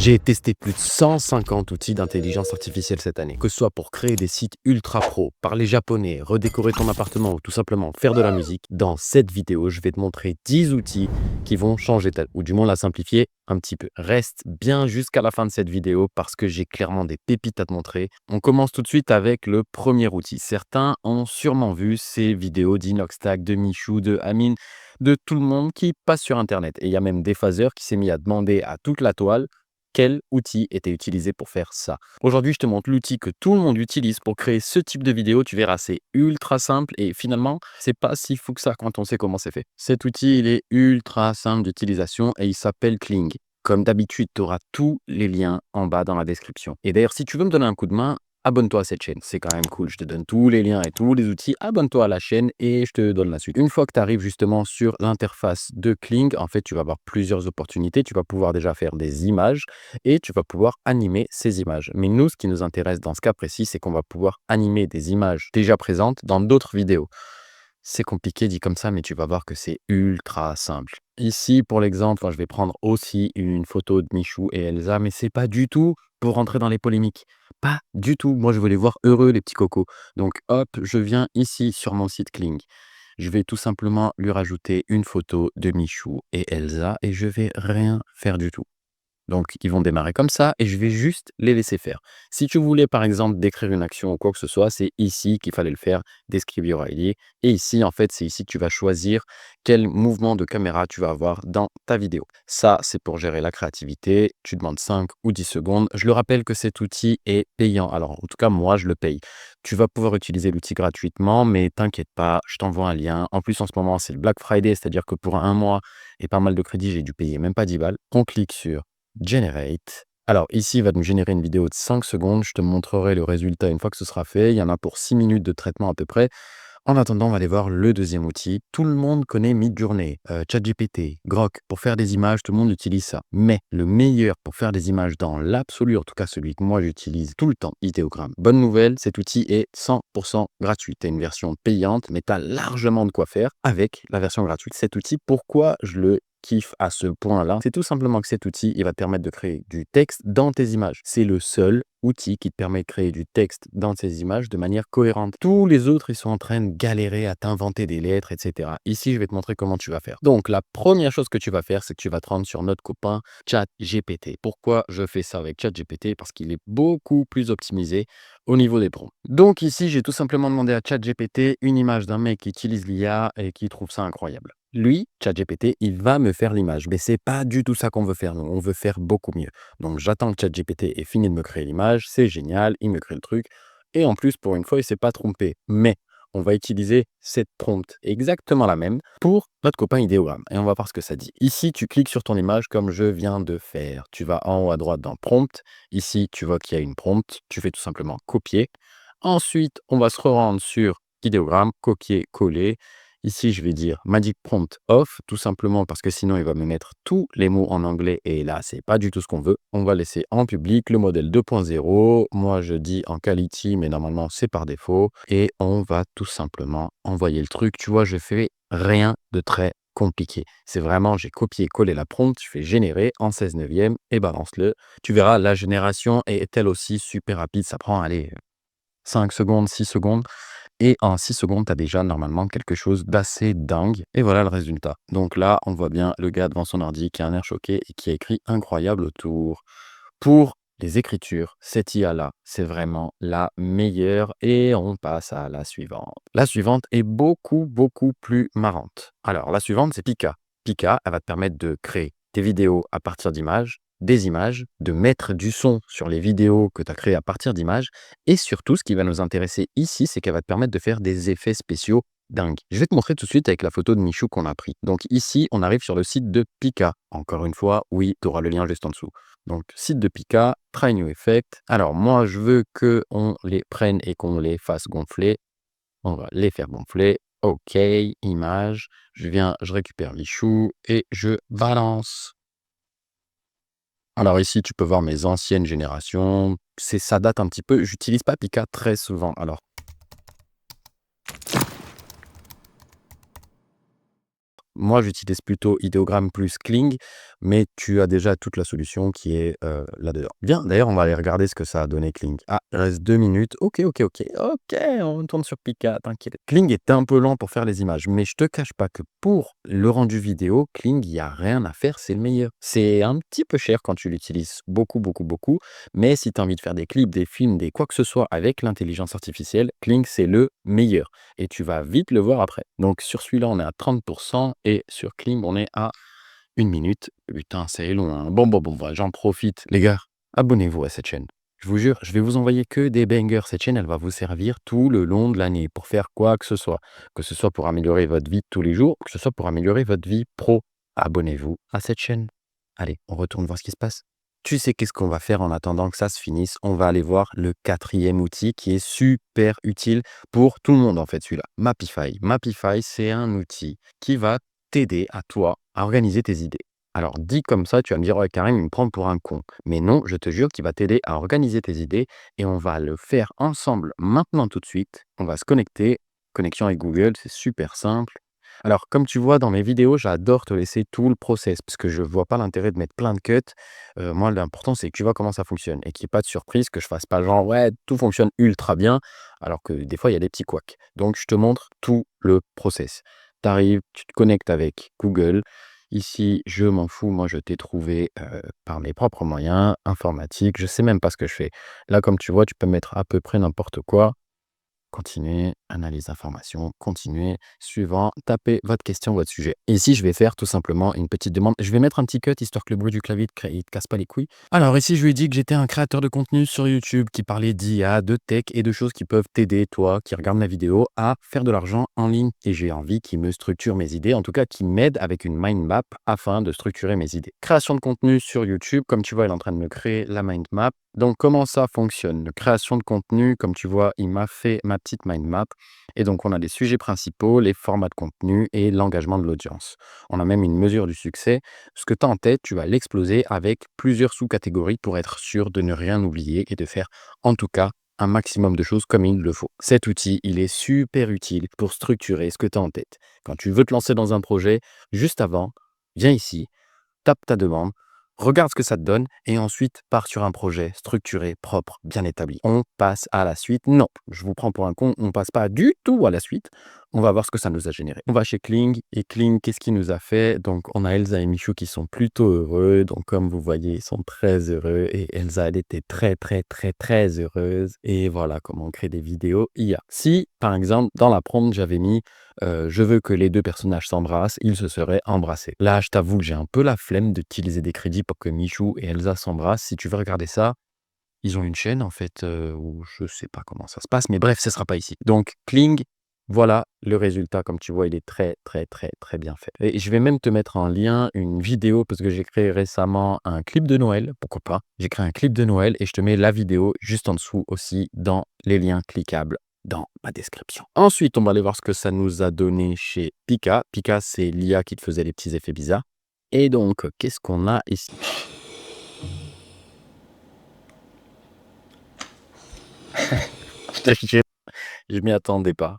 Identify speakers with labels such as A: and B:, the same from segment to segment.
A: J'ai testé plus de 150 outils d'intelligence artificielle cette année, que ce soit pour créer des sites ultra pro, parler japonais, redécorer ton appartement ou tout simplement faire de la musique. Dans cette vidéo, je vais te montrer 10 outils qui vont changer ta vie, ou du moins la simplifier un petit peu. Reste bien jusqu'à la fin de cette vidéo parce que j'ai clairement des pépites à te montrer. On commence tout de suite avec le premier outil. Certains ont sûrement vu ces vidéos d'Inoxtag, de Michou, de Amine, de tout le monde qui passe sur Internet. Et il y a même des phaseurs qui s'est mis à demander à toute la toile quel outil était utilisé pour faire ça. Aujourd'hui, je te montre l'outil que tout le monde utilise pour créer ce type de vidéo. Tu verras, c'est ultra simple et finalement, c'est pas si fou que ça quand on sait comment c'est fait. Cet outil, il est ultra simple d'utilisation et il s'appelle Kling. Comme d'habitude, tu auras tous les liens en bas dans la description. Et d'ailleurs, si tu veux me donner un coup de main, abonne-toi à cette chaîne. C'est quand même cool. Je te donne tous les liens et tous les outils. Abonne-toi à la chaîne et je te donne la suite. Une fois que tu arrives justement sur l'interface de Kling, en fait, tu vas avoir plusieurs opportunités. Tu vas pouvoir déjà faire des images et tu vas pouvoir animer ces images. Mais nous, ce qui nous intéresse dans ce cas précis, c'est qu'on va pouvoir animer des images déjà présentes dans d'autres vidéos. C'est compliqué dit comme ça, mais tu vas voir que c'est ultra simple. Ici, pour l'exemple, je vais prendre aussi une photo de Michou et Elsa, mais c'est pas du tout pour rentrer dans les polémiques. Pas du tout. Moi, je veux les voir heureux, les petits cocos. Donc, hop, je viens ici sur mon site Kling. Je vais tout simplement lui rajouter une photo de Michou et Elsa et je vais rien faire du tout. Donc, ils vont démarrer comme ça et je vais juste les laisser faire. Si tu voulais, par exemple, décrire une action ou quoi que ce soit, c'est ici qu'il fallait le faire, Describe Your ID. Et ici, en fait, c'est ici que tu vas choisir quel mouvement de caméra tu vas avoir dans ta vidéo. Ça, c'est pour gérer la créativité. Tu demandes 5 ou 10 secondes. Je le rappelle que cet outil est payant. Alors, en tout cas, moi, je le paye. Tu vas pouvoir utiliser l'outil gratuitement, mais t'inquiète pas, je t'envoie un lien. En plus, en ce moment, c'est le Black Friday, c'est-à-dire que pour un mois et pas mal de crédits, j'ai dû payer même pas 10 balles. On clique sur Generate. Alors ici, il va nous générer une vidéo de 5 secondes. Je te montrerai le résultat une fois que ce sera fait. Il y en a pour 6 minutes de traitement à peu près. En attendant, on va aller voir le deuxième outil. Tout le monde connaît Midjourney, ChatGPT, Grok. Pour faire des images, tout le monde utilise ça. Mais le meilleur pour faire des images dans l'absolu, en tout cas celui que moi j'utilise tout le temps, Ideogram. Bonne nouvelle, cet outil est 100% gratuit. Tu as une version payante, mais tu as largement de quoi faire avec la version gratuite. Cet outil, pourquoi je le kiffe à ce point-là, c'est tout simplement que cet outil, il va te permettre de créer du texte dans tes images. C'est le seul outil qui te permet de créer du texte dans tes images de manière cohérente. Tous les autres, ils sont en train de galérer à t'inventer des lettres, etc. Ici, je vais te montrer comment tu vas faire. Donc, la première chose que tu vas faire, c'est que tu vas te rendre sur notre copain ChatGPT. Pourquoi je fais ça avec ChatGPT? Parce qu'il est beaucoup plus optimisé au niveau des prompts. Donc ici, j'ai tout simplement demandé à ChatGPT une image d'un mec qui utilise l'IA et qui trouve ça incroyable. Lui, ChatGPT, il va me faire l'image, mais c'est pas du tout ça qu'on veut faire. Nous, on veut faire beaucoup mieux. Donc j'attends que ChatGPT ait fini de me créer l'image, c'est génial, il me crée le truc. Et en plus, pour une fois, il s'est pas trompé. Mais on va utiliser cette prompt, exactement la même, pour notre copain idéogramme. Et on va voir ce que ça dit. Ici, tu cliques sur ton image comme je viens de faire. Tu vas en haut à droite dans prompt. Ici, tu vois qu'il y a une prompt. Tu fais tout simplement copier. Ensuite, on va se rendre sur idéogramme, copier, coller. Ici, je vais dire Magic Prompt Off, tout simplement parce que sinon, il va me mettre tous les mots en anglais et là, c'est pas du tout ce qu'on veut. On va laisser en public le modèle 2.0. Moi, je dis en quality, mais normalement, c'est par défaut. Et on va tout simplement envoyer le truc. Tu vois, je fais rien de très compliqué. C'est vraiment, j'ai copié, collé la prompt, je fais générer en 16 neuvième et balance-le. Tu verras, la génération est elle aussi super rapide. Ça prend, allez, 5 secondes, 6 secondes. Et en 6 secondes, tu as déjà normalement quelque chose d'assez dingue. Et voilà le résultat. Donc là, on voit bien le gars devant son ordi qui a un air choqué et qui a écrit incroyable autour. Pour les écritures, cette IA-là, c'est vraiment la meilleure. Et on passe à la suivante. La suivante est beaucoup, beaucoup plus marrante. Alors, la suivante, c'est Pika. Pika, elle va te permettre de créer des vidéos à partir d'images, des images, de mettre du son sur les vidéos que tu as créées à partir d'images. Et surtout, ce qui va nous intéresser ici, c'est qu'elle va te permettre de faire des effets spéciaux dingues. Je vais te montrer tout de suite avec la photo de Michou qu'on a pris. Donc ici, on arrive sur le site de Pika. Encore une fois, oui, tu auras le lien juste en dessous. Donc, site de Pika, Try New Effect. Alors, moi, je veux qu'on les prenne et qu'on les fasse gonfler. On va les faire gonfler. OK, image. Je viens, je récupère Michou et je balance. Alors ici, tu peux voir mes anciennes générations. Ça date un petit peu. J'utilise pas Pika très souvent. Alors, moi, j'utilise plutôt Ideogram plus Kling, mais tu as déjà toute la solution qui est là-dedans. Bien, d'ailleurs, on va aller regarder ce que ça a donné Kling. Ah, il reste 2 minutes. Ok, on tourne sur Pika, t'inquiète. Kling est un peu lent pour faire les images, mais je te cache pas que pour le rendu vidéo, Kling, il n'y a rien à faire, c'est le meilleur. C'est un petit peu cher quand tu l'utilises beaucoup, mais si tu as envie de faire des clips, des films, des quoi que ce soit avec l'intelligence artificielle, Kling, c'est le meilleur. Et tu vas vite le voir après. Donc sur celui-là, on est à 30% et sur Kling, on est à 1 minute. Putain, c'est long, hein. Bon, voilà, j'en profite. Les gars, abonnez-vous à cette chaîne. Je vous jure, je vais vous envoyer que des bangers. Cette chaîne, elle va vous servir tout le long de l'année pour faire quoi que ce soit. Que ce soit pour améliorer votre vie de tous les jours, que ce soit pour améliorer votre vie pro. Abonnez-vous à cette chaîne. Allez, on retourne voir ce qui se passe. Tu sais qu'est-ce qu'on va faire en attendant que ça se finisse? On va aller voir le 4e outil qui est super utile pour tout le monde en fait celui-là. Mapify. Mapify, c'est un outil qui va t'aider à toi à organiser tes idées. Alors dit comme ça, tu vas me dire: «Ouais, Karim, il me prend pour un con». Mais non, je te jure qu'il va t'aider à organiser tes idées et on va le faire ensemble maintenant tout de suite. On va se connecter. Connexion avec Google, c'est super simple. Alors, comme tu vois dans mes vidéos, j'adore te laisser tout le process parce que je vois pas l'intérêt de mettre plein de cuts. Moi, l'important, c'est que tu vois comment ça fonctionne et qu'il y ait pas de surprise, que je fasse pas genre: «Ouais, tout fonctionne ultra bien», alors que des fois, il y a des petits couacs. Donc, je te montre tout le process. Tu arrives, tu te connectes avec Google. Ici, je m'en fous, moi, je t'ai trouvé par mes propres moyens informatiques. Je sais même pas ce que je fais. Là, comme tu vois, tu peux mettre à peu près n'importe quoi. Continuez, analyse d'informations, continuez, suivant, tapez votre question, votre sujet. Ici, je vais faire tout simplement une petite demande. Je vais mettre un petit cut histoire que le bruit du clavier ne te casse pas les couilles. Alors ici, je lui ai dit que j'étais un créateur de contenu sur YouTube qui parlait d'IA, de tech et de choses qui peuvent t'aider, toi, qui regarde ma vidéo, à faire de l'argent en ligne. Et j'ai envie qu'il me structure mes idées, en tout cas qu'il m'aide avec une mind map afin de structurer mes idées. Création de contenu sur YouTube, comme tu vois, il est en train de me créer la mind map. Donc, comment ça fonctionne? Création de contenu, comme tu vois, il m'a fait ma petite mind map. Et donc, on a les sujets principaux, les formats de contenu et l'engagement de l'audience. On a même une mesure du succès. Ce que tu as en tête, tu vas l'exploser avec plusieurs sous-catégories pour être sûr de ne rien oublier et de faire, en tout cas, un maximum de choses comme il le faut. Cet outil, il est super utile pour structurer ce que tu as en tête. Quand tu veux te lancer dans un projet, juste avant, viens ici, tape ta demande, regarde ce que ça te donne et ensuite pars sur un projet structuré, propre, bien établi. On passe à la suite. Non, je vous prends pour un con, on passe pas du tout à la suite. On va voir ce que ça nous a généré. On va chez Kling et Kling, qu'est-ce qu'il nous a fait? Donc, on a Elsa et Michou qui sont plutôt heureux. Donc, comme vous voyez, ils sont très heureux et Elsa, elle était très heureuse. Et voilà comment on crée des vidéos IA. Si, par exemple, dans la prompt, j'avais mis je veux que les 2 personnages s'embrassent, ils se seraient embrassés. Là, je t'avoue que j'ai un peu la flemme d'utiliser des crédits pour que Michou et Elsa s'embrassent. Si tu veux regarder ça, ils ont une chaîne en fait, où je sais pas comment ça se passe, mais bref, ce sera pas ici. Donc Kling, voilà le résultat. Comme tu vois, il est très bien fait. Et je vais même te mettre en lien une vidéo parce que j'ai créé récemment un clip de Noël, pourquoi pas? J'ai créé un clip de Noël et je te mets la vidéo juste en dessous aussi dans les liens cliquables dans ma description. Ensuite, on va aller voir ce que ça nous a donné chez Pika. Pika, c'est l'IA qui te faisait les petits effets bizarres. Et donc, qu'est-ce qu'on a ici? Je te jure, je m'y attendais pas.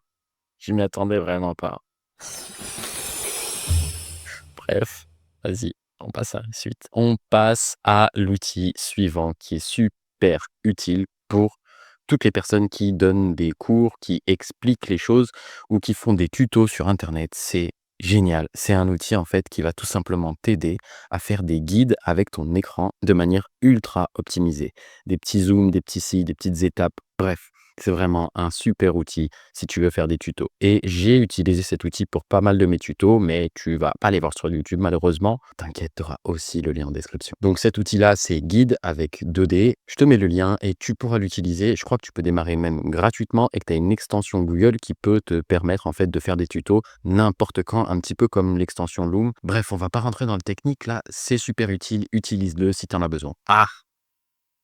A: Je m'y attendais vraiment pas. Bref, vas-y, on passe à la suite. On passe à l'outil suivant qui est super utile pour toutes les personnes qui donnent des cours, qui expliquent les choses ou qui font des tutos sur internet. C'est génial. C'est un outil en fait qui va tout simplement t'aider à faire des guides avec ton écran de manière ultra optimisée. Des petits zooms, des petits si, des petites étapes. Bref, c'est vraiment un super outil si tu veux faire des tutos. Et j'ai utilisé cet outil pour pas mal de mes tutos, mais tu vas pas les voir sur YouTube malheureusement. T'inquiète, tu auras aussi le lien en description. Donc cet outil-là, c'est Guide avec 2D. Je te mets le lien et tu pourras l'utiliser. Je crois que tu peux démarrer même gratuitement et que tu as une extension Google qui peut te permettre en fait de faire des tutos n'importe quand, un petit peu comme l'extension Loom. Bref, on va pas rentrer dans le technique là, c'est super utile, utilise-le si tu en as besoin. Ah,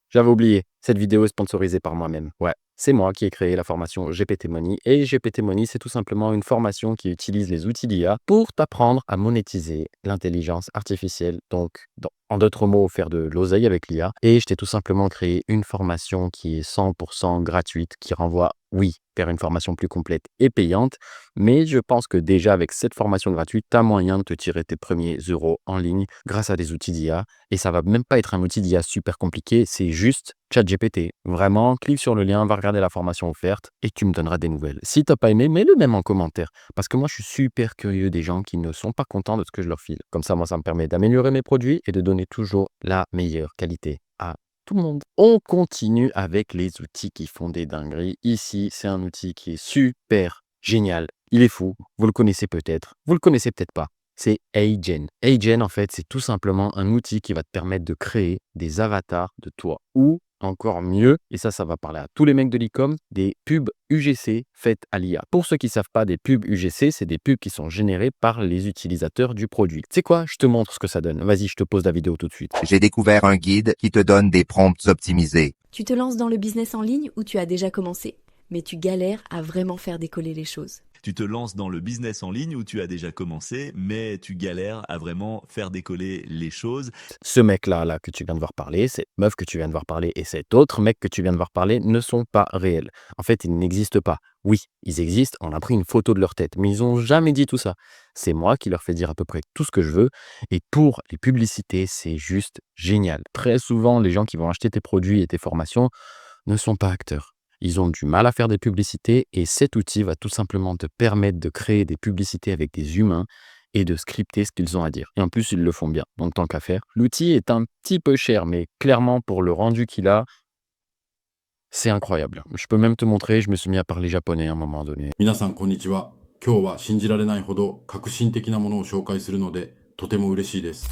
A: j'avais oublié, cette vidéo est sponsorisée par moi-même. Ouais, c'est moi qui ai créé la formation GPT Money. Et GPT Money, c'est tout simplement une formation qui utilise les outils d'IA pour t'apprendre à monétiser l'intelligence artificielle. Donc, En d'autres mots, faire de l'oseille avec l'IA. Et je t'ai tout simplement créé une formation qui est 100% gratuite, qui renvoie, oui, vers une formation plus complète et payante. Mais je pense que déjà avec cette formation gratuite, tu as moyen de te tirer tes premiers euros en ligne grâce à des outils d'IA. Et ça va même pas être un outil d'IA super compliqué, c'est juste ChatGPT. Vraiment, clique sur le lien, va regarder la formation offerte et tu me donneras des nouvelles. Si t'as pas aimé, mets-le même en commentaire. Parce que moi, je suis super curieux des gens qui ne sont pas contents de ce que je leur file. Comme ça, moi, ça me permet d'améliorer mes produits et de donner toujours la meilleure qualité à tout le monde. On continue avec les outils qui font des dingueries. Ici, c'est un outil qui est super génial. Il est fou. Vous le connaissez peut-être. Vous le connaissez peut-être pas. C'est HeyGen. HeyGen, en fait, c'est tout simplement un outil qui va te permettre de créer des avatars de toi ou encore mieux, et ça va parler à tous les mecs de l'e-com, des pubs UGC faites à l'IA. Pour ceux qui ne savent pas, des pubs UGC, c'est des pubs qui sont générées par les utilisateurs du produit. Tu sais quoi? Je te montre ce que ça donne. Vas-y, je te pose la vidéo tout de suite.
B: J'ai découvert un guide qui te donne des prompts optimisés.
C: Tu te lances dans le business en ligne ou tu as déjà commencé, mais tu galères à vraiment faire décoller les choses.
D: Tu te lances dans le business en ligne où tu as déjà commencé, mais tu galères à vraiment faire décoller les choses.
A: Ce mec-là que tu viens de voir parler, cette meuf que tu viens de voir parler et cet autre mec que tu viens de voir parler ne sont pas réels. En fait, ils n'existent pas. Oui, ils existent, on a pris une photo de leur tête, mais ils n'ont jamais dit tout ça. C'est moi qui leur fais dire à peu près tout ce que je veux. Et pour les publicités, c'est juste génial. Très souvent, les gens qui vont acheter tes produits et tes formations ne sont pas acteurs. Ils ont du mal à faire des publicités et cet outil va tout simplement te permettre de créer des publicités avec des humains et de scripter ce qu'ils ont à dire. Et en plus, ils le font bien, donc tant qu'à faire. L'outil est un petit peu cher, mais clairement, pour le rendu qu'il a, c'est incroyable. Je peux même te montrer, je me suis mis à parler japonais à un moment donné.
E: 皆さんこんにちは。今日は信じられないほど革新的なものを紹介するのでとても嬉しいです。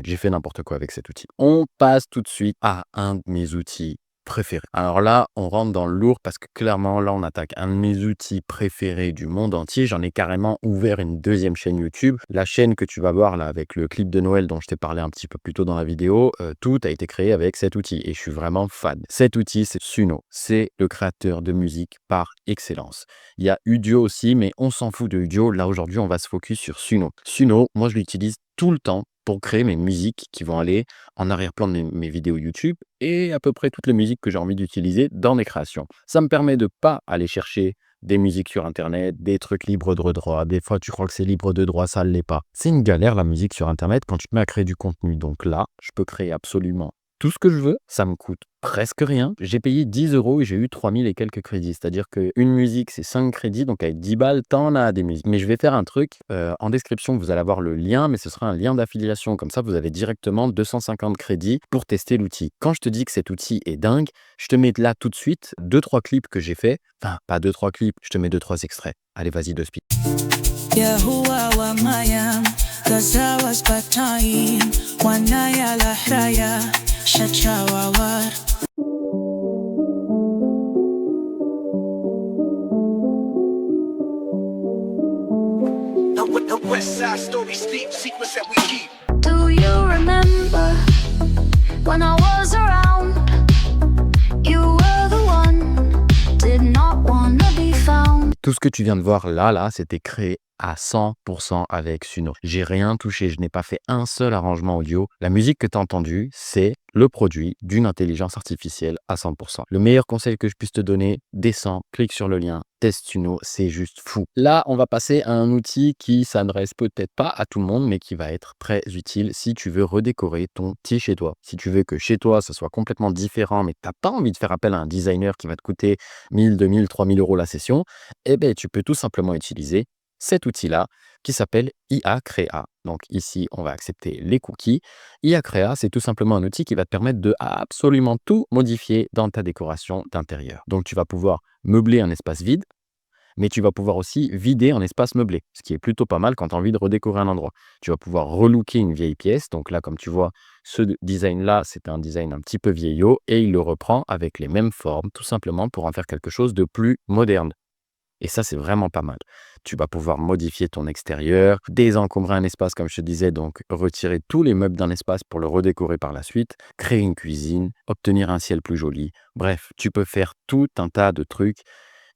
A: J'ai fait n'importe quoi avec cet outil. On passe tout de suite à un de mes outils préférés. Alors là, on rentre dans le lourd parce que clairement, là, on attaque un de mes outils préférés du monde entier. J'en ai carrément ouvert une deuxième chaîne YouTube. La chaîne que tu vas voir là avec le clip de Noël dont je t'ai parlé un petit peu plus tôt dans la vidéo, tout a été créé avec cet outil et je suis vraiment fan. Cet outil, c'est Suno. C'est le créateur de musique par excellence. Il y a Udio aussi, mais on s'en fout de Udio. Là, aujourd'hui, on va se focus sur Suno. Suno, moi, je l'utilise tout le temps pour créer mes musiques qui vont aller en arrière-plan de mes vidéos YouTube et à peu près toutes les musiques que j'ai envie d'utiliser dans mes créations. Ça me permet de pas aller chercher des musiques sur Internet, des trucs libres de droit. Des fois, tu crois que c'est libre de droit, ça ne l'est pas. C'est une galère, la musique sur Internet, quand tu te mets à créer du contenu. Donc là, je peux créer absolument tout ce que je veux. Ça me coûte presque rien. J'ai payé 10 € et j'ai eu 3000 et quelques crédits. C'est-à-dire qu'une musique, c'est 5 crédits. Donc avec 10 balles, t'en as des musiques. Mais je vais faire un truc. En description, vous allez avoir le lien, mais ce sera un lien d'affiliation. Comme ça, vous avez directement 250 crédits pour tester l'outil. Quand je te dis que cet outil est dingue, je te mets là tout de suite 2-3 clips que j'ai fait. Enfin, pas 2-3 clips, je te mets 2-3 extraits. Allez, vas-y, de speed.
F: Do you remember when I was around? You were the one, did not wanna be found.
A: Tout ce que tu viens de voir là, c'était créé à 100% avec Suno. J'ai rien touché, je n'ai pas fait un seul arrangement audio. La musique que tu as entendue, c'est le produit d'une intelligence artificielle à 100%. Le meilleur conseil que je puisse te donner, descends, clique sur le lien, teste Suno, c'est juste fou. Là, on va passer à un outil qui s'adresse peut-être pas à tout le monde, mais qui va être très utile si tu veux redécorer ton petit chez toi. Si tu veux que chez toi, ça soit complètement différent, mais tu n'as pas envie de faire appel à un designer qui va te coûter 1000, 2000, 3000 € la session, eh bien, tu peux tout simplement utiliser cet outil-là qui s'appelle IA Crea. Donc ici, on va accepter les cookies. IA Crea, c'est tout simplement un outil qui va te permettre de absolument tout modifier dans ta décoration d'intérieur. Donc tu vas pouvoir meubler un espace vide, mais tu vas pouvoir aussi vider un espace meublé, ce qui est plutôt pas mal quand tu as envie de redécorer un endroit. Tu vas pouvoir relooker une vieille pièce. Donc là, comme tu vois, ce design-là, c'est un design un petit peu vieillot et il le reprend avec les mêmes formes, tout simplement pour en faire quelque chose de plus moderne. Et ça, c'est vraiment pas mal. Tu vas pouvoir modifier ton extérieur, désencombrer un espace, comme je te disais, donc retirer tous les meubles d'un espace pour le redécorer par la suite, créer une cuisine, obtenir un ciel plus joli. Bref, tu peux faire tout un tas de trucs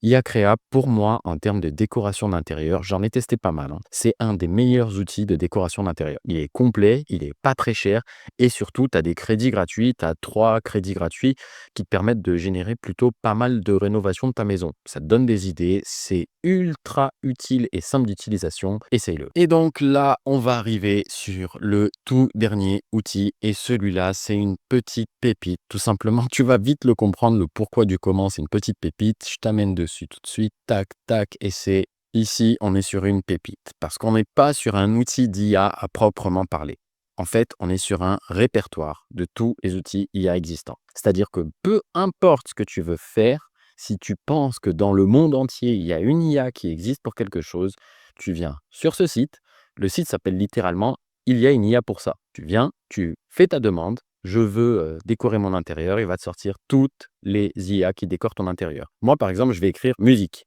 A: IA Créa, pour moi, en termes de décoration d'intérieur, j'en ai testé pas mal, hein. C'est un des meilleurs outils de décoration d'intérieur. Il est complet, il est pas très cher et surtout, tu as des crédits gratuits. Tu as 3 crédits gratuits qui te permettent de générer plutôt pas mal de rénovation de ta maison. Ça te donne des idées, c'est ultra utile et simple d'utilisation. Essaye-le. Et donc là, on va arriver sur le tout dernier outil et celui-là, c'est une petite pépite. Tout simplement, tu vas vite le comprendre, le pourquoi du comment, c'est une petite pépite. Je t'amène dessus tout de suite, tac, tac, et c'est ici, on est sur une pépite parce qu'on n'est pas sur un outil d'IA à proprement parler. En fait, on est sur un répertoire de tous les outils IA existants. C'est-à-dire que peu importe ce que tu veux faire, si tu penses que dans le monde entier, il y a une IA qui existe pour quelque chose, tu viens sur ce site. Le site s'appelle littéralement Il y a une IA pour ça. Tu viens, tu fais ta demande. Je veux décorer mon intérieur. Il va te sortir toutes les IA qui décorent ton intérieur. Moi, par exemple, je vais écrire musique.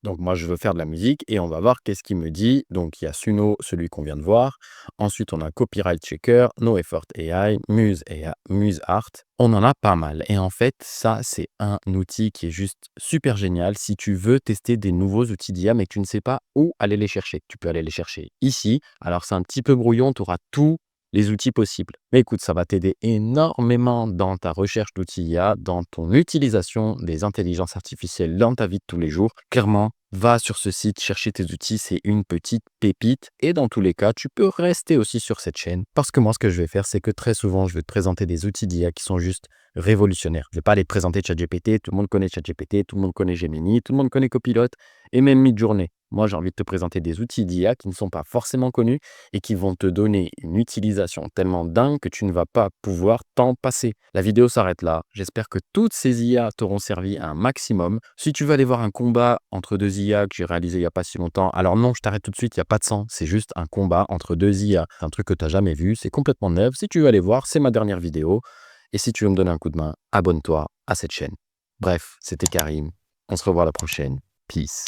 A: Donc moi, je veux faire de la musique et on va voir qu'est-ce qu'il me dit. Donc il y a Suno, celui qu'on vient de voir. Ensuite, on a Copyright Checker, No Effort AI, Muse Art. On en a pas mal. Et en fait, ça, c'est un outil qui est juste super génial si tu veux tester des nouveaux outils d'IA mais que tu ne sais pas où aller les chercher. Tu peux aller les chercher ici. Alors c'est un petit peu brouillon, tu auras tous les outils possibles. Mais écoute, ça va t'aider énormément dans ta recherche d'outils IA, dans ton utilisation des intelligences artificielles dans ta vie de tous les jours. Clairement, va sur ce site, chercher tes outils, c'est une petite pépite. Et dans tous les cas, tu peux rester aussi sur cette chaîne. Parce que moi, ce que je vais faire, c'est que très souvent, je vais te présenter des outils d'IA qui sont juste révolutionnaires. Je ne vais pas aller te présenter ChatGPT, tout le monde connaît ChatGPT, tout le monde connaît Gemini, tout le monde connaît Copilot et même Midjourney. Moi, j'ai envie de te présenter des outils d'IA qui ne sont pas forcément connus et qui vont te donner une utilisation tellement dingue que tu ne vas pas pouvoir t'en passer. La vidéo s'arrête là. J'espère que toutes ces IA t'auront servi un maximum. Si tu veux aller voir un combat entre deux IA que j'ai réalisé il n'y a pas si longtemps, alors non, je t'arrête tout de suite, il n'y a pas de sang. C'est juste un combat entre deux IA. C'est un truc que tu n'as jamais vu, c'est complètement neuf. Si tu veux aller voir, c'est ma dernière vidéo. Et si tu veux me donner un coup de main, abonne-toi à cette chaîne. Bref, c'était Karim. On se revoit la prochaine. Peace.